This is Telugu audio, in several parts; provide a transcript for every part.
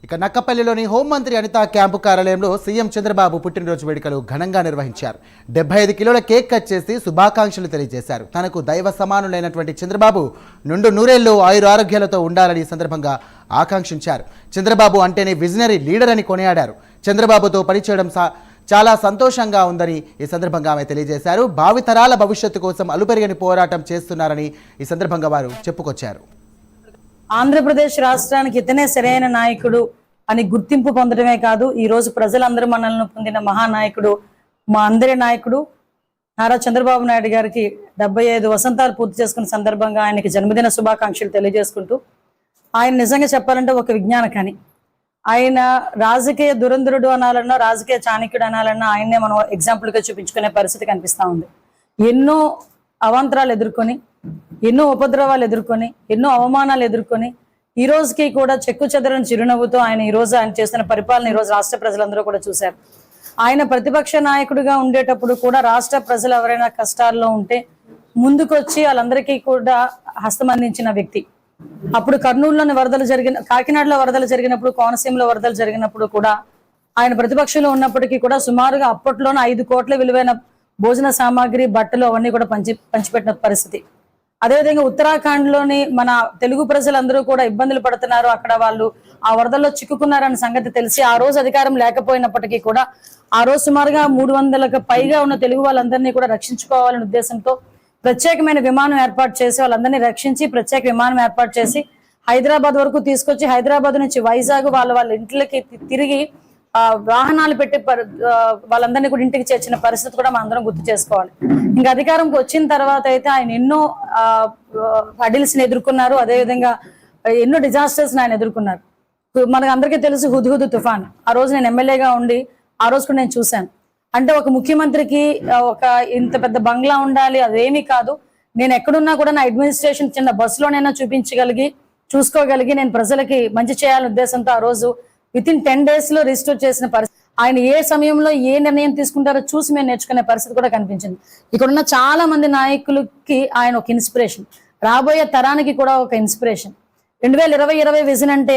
ఇక నక్కపల్లిలోని హోంమంత్రి అనిత క్యాంపు కార్యాలయంలో సీఎం చంద్రబాబు పుట్టినరోజు వేడుకలు ఘనంగా నిర్వహించారు. 75 కిలోల కేక్ కట్ చేసి శుభాకాంక్షలు తెలియజేశారు. తనకు దైవ సమానులైనటువంటి చంద్రబాబు నుండు నూరేళ్లు ఆయురారోగ్యాలతో ఉండాలని ఈ సందర్భంగా ఆకాంక్షించారు. చంద్రబాబు అంటేనే విజనరీ లీడర్ అని కొనియాడారు. చంద్రబాబుతో పనిచేయడం చాలా సంతోషంగా ఉందని ఈ సందర్భంగా ఆమె తెలియజేశారు. భావితరాల భవిష్యత్తు కోసం అలుపెరగని పోరాటం చేస్తున్నారని ఈ సందర్భంగా వారు చెప్పుకొచ్చారు. ఆంధ్రప్రదేశ్ రాష్ట్రానికి ఇతనే సరైన నాయకుడు అని గుర్తింపు పొందడమే కాదు, ఈ రోజు ప్రజలందరూ మనల్ని పొందిన మహానాయకుడు, మా అందరి నాయకుడు నారా చంద్రబాబు నాయుడు గారికి 75 వసంతాలు పూర్తి చేసుకున్న సందర్భంగా ఆయనకి జన్మదిన శుభాకాంక్షలు తెలియజేసుకుంటూ, ఆయన నిజంగా చెప్పాలంటే ఒక విజ్ఞానకని. ఆయన రాజకీయ దురంధరుడు అనాలన్నా, రాజకీయ చాణక్యుడు అనాలన్నా ఆయన్నే మనం ఎగ్జాంపుల్గా చూపించుకునే పరిస్థితి కనిపిస్తూ ఉంది. ఎన్నో అవాంతరాలు ఎదుర్కొని, ఎన్నో ఉపద్రవాలు ఎదుర్కొని, ఎన్నో అవమానాలు ఎదుర్కొని ఈ రోజుకి కూడా చెక్కు చెదరని చిరునవ్వుతో ఆయన చేస్తున్న పరిపాలన ఈ రోజు రాష్ట్ర ప్రజలందరూ కూడా చూశారు. ఆయన ప్రతిపక్ష నాయకుడిగా ఉండేటప్పుడు కూడా రాష్ట్ర ప్రజలు ఎవరైనా కష్టాల్లో ఉంటే ముందుకొచ్చి వాళ్ళందరికీ కూడా హస్తం అందించిన వ్యక్తి. అప్పుడు కర్నూలులోని వరదలు కాకినాడలో వరదలు జరిగినప్పుడు, కోనసీమలో వరదలు జరిగినప్పుడు కూడా ఆయన ప్రతిపక్షంలో ఉన్నప్పటికీ కూడా సుమారుగా అప్పట్లోనే 5 కోట్ల విలువైన భోజన సామాగ్రి, బట్టలు అవన్నీ కూడా పంచిపెట్టిన పరిస్థితి. అదేవిధంగా ఉత్తరాఖండ్ లోని మన తెలుగు ప్రజలందరూ కూడా ఇబ్బందులు పడుతున్నారు, అక్కడ వాళ్ళు ఆ వరదల్లో చిక్కుకున్నారన్న సంగతి తెలిసి ఆ రోజు అధికారం లేకపోయినప్పటికీ కూడా ఆ రోజు సుమారుగా 300కు పైగా ఉన్న తెలుగు వాళ్ళందరినీ కూడా రక్షించుకోవాలనే ఉద్దేశంతో ప్రత్యేకమైన విమానం ఏర్పాటు చేసి వాళ్ళందరినీ రక్షించి ప్రత్యేక విమానం ఏర్పాటు చేసి హైదరాబాద్ వరకు తీసుకొచ్చి, హైదరాబాద్ నుంచి వైజాగ్ వాళ్ళ ఇంట్లకి తిరిగి వాహనాలు పెట్టి వాళ్ళందరినీ కూడా ఇంటికి చేర్చిన పరిస్థితి కూడా మనం అందరం గుర్తు చేసుకోవాలి. ఇంకా అధికారంకి వచ్చిన తర్వాత అయితే ఆయన ఎన్నో హడిల్స్ ని ఎదుర్కొన్నారు, అదేవిధంగా ఎన్నో డిజాస్టర్స్ ఆయన ఎదుర్కొన్నారు. మనకు అందరికీ తెలుసు హుద్హుద్ తుఫాన్. ఆ రోజు నేను ఎమ్మెల్యేగా ఉండి ఆ రోజు కూడా నేను చూశాను. అంటే ఒక ముఖ్యమంత్రికి ఒక ఇంత పెద్ద బంగ్లా ఉండాలి, అదేమీ కాదు. నేను ఎక్కడున్నా కూడా నా అడ్మినిస్ట్రేషన్ చిన్న బస్సులోనైనా చూసుకోగలిగి నేను ప్రజలకి మంచి చేయాలనే ఉద్దేశంతో ఆ రోజు వితిన్ 10 days లో రిజిస్టర్ చేసిన పరిస్థితి. ఆయన ఏ సమయంలో ఏ నిర్ణయం తీసుకుంటారో చూసి మేము నేర్చుకునే పరిస్థితి కూడా కనిపించింది. ఇక్కడున్న చాలా మంది నాయకులకి ఆయన ఒక ఇన్స్పిరేషన్, రాబోయే తరానికి కూడా ఒక ఇన్స్పిరేషన్. 2020 విజన్ అంటే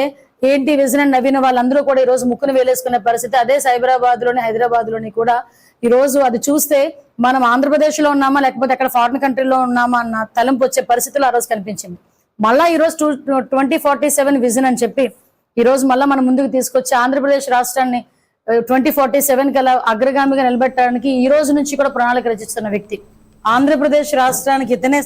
ఏంటి, విజన్ అని నవ్విన వాళ్ళందరూ కూడా ఈ రోజు ముక్కును వేలేసుకునే పరిస్థితి. అదే సైబరాబాద్ లోని, హైదరాబాద్ లోని కూడా ఈ రోజు అది చూస్తే మనం ఆంధ్రప్రదేశ్ లో ఉన్నామా లేకపోతే అక్కడ ఫారిన్ కంట్రీలో ఉన్నామా అన్న తలంపు వచ్చే పరిస్థితులు ఆ రోజు కనిపించింది. మళ్ళా ఈ రోజు 2047 విజన్ అని చెప్పి ఈ రోజు మళ్ళా మనం ముందుకు తీసుకొచ్చి ఆంధ్రప్రదేశ్ రాష్ట్రాన్ని 2047 కల్లా అగ్రగామిగా నిలబెట్టడానికి ఈ రోజు నుంచి కూడా ప్రణాళిక రచిస్తున్న వ్యక్తి. ఆంధ్రప్రదేశ్ రాష్ట్రానికి ఇతనే